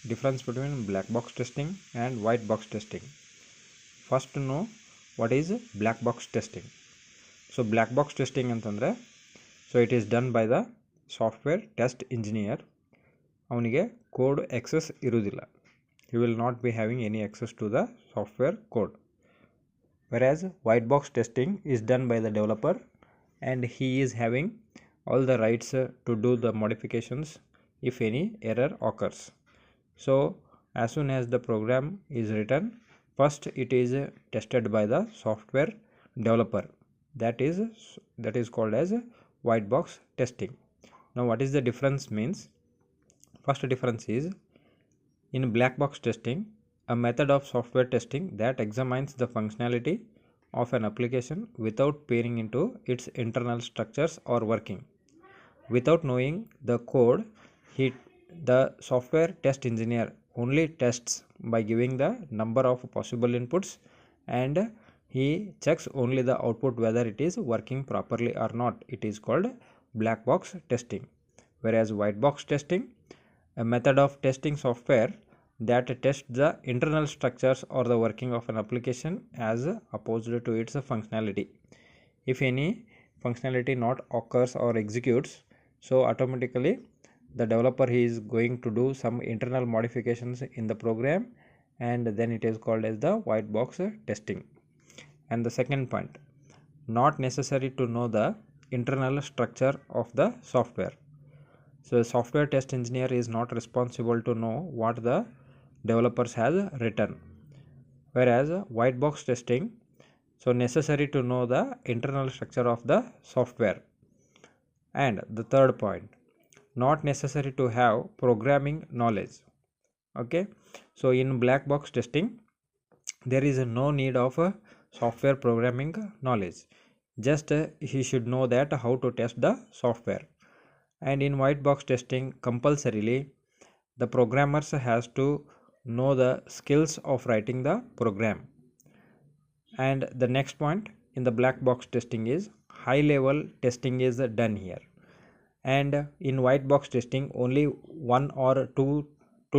difference between black box testing and white box testing. First to know what is black box testing. So black box testing ಅಂತಂದರೆ so it is done by the software test engineer. ಅವನಿಗೆ code access ಇರುವುದಿಲ್ಲ. He will not be having any access to the software code. Whereas white box testing is done by the developer and he is having all the rights to do the modifications if any error occurs. So as soon as the program is written, first it is tested by the software developer. That is called as white box testing. Now what is the difference means? First difference is, in black box testing, a method of software testing that examines the functionality of an application without peering into its internal structures or working. Without knowing the code, the software test engineer only tests by giving the number of possible inputs, and he checks only the output whether it is working properly or not. It is called black box testing. Whereas white box testing, a method of testing software that tests the internal structures or the working of an application as opposed to its functionality. If any functionality not occurs or executes, so automatically the developer is going to do some internal modifications in the program, and then it is called as the white box testing. And the second point, not necessary to know the internal structure of the software. So the software test engineer is not responsible to know what the developers has written. Whereas white box testing, so necessary to know the internal structure of the software. And the third point, not necessary to have programming knowledge. Okay, so in black box testing there is no need of software programming knowledge. Just he should know that how to test the software. And in white box testing, compulsorily the programmers has to know the skills of writing the program. And the next point in the black box testing is high level testing is done here. And in white box testing, only one or two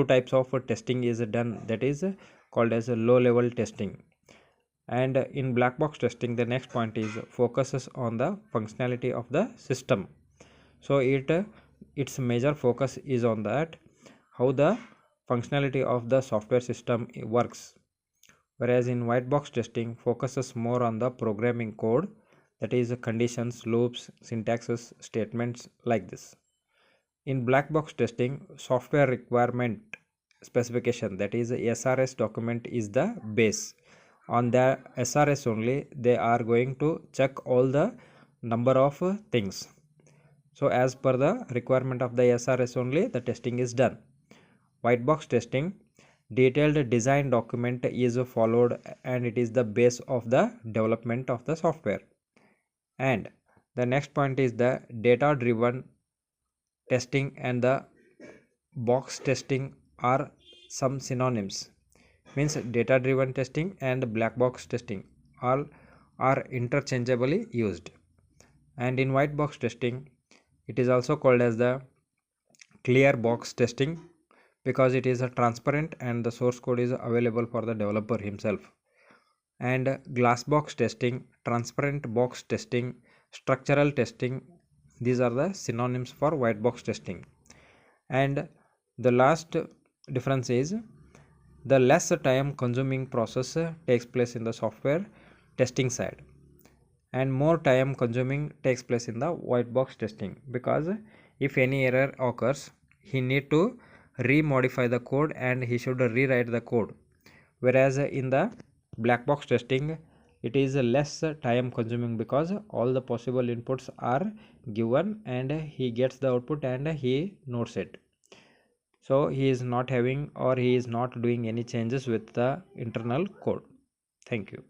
types of testing is done, that is called as low level testing. And in black box testing, the next point is focuses on the functionality of the system. So its major focus is on that, how the functionality of the software system works. Whereas in white box testing focuses more on the programming code, that is conditions, loops, syntaxes, statements, like this. In black box testing, software requirement specification, that is SRS document, is the base. On the SRS only they are going to check all the number of things. So as per the requirement of the SRS only the testing is done. White box testing, detailed design document is followed and it is the base of the development of the software. And the next point is the data driven testing and the box testing are some synonyms. Means data driven testing and black box testing all are interchangeably used. And in white box testing, it is also called as the clear box testing because it is a transparent and the source code is available for the developer himself. And glass box testing, transparent box testing, structural testing, these are the synonyms for white box testing. And the last difference is the less time consuming process takes place in the software testing side, and more time consuming takes place in the white box testing, because if any error occurs he need to remodify the code and he should rewrite the code. Whereas in the black box testing it is less time consuming because all the possible inputs are given and he gets the output and he notes it. So he is not having or he is not doing any changes with the internal code. Thank you.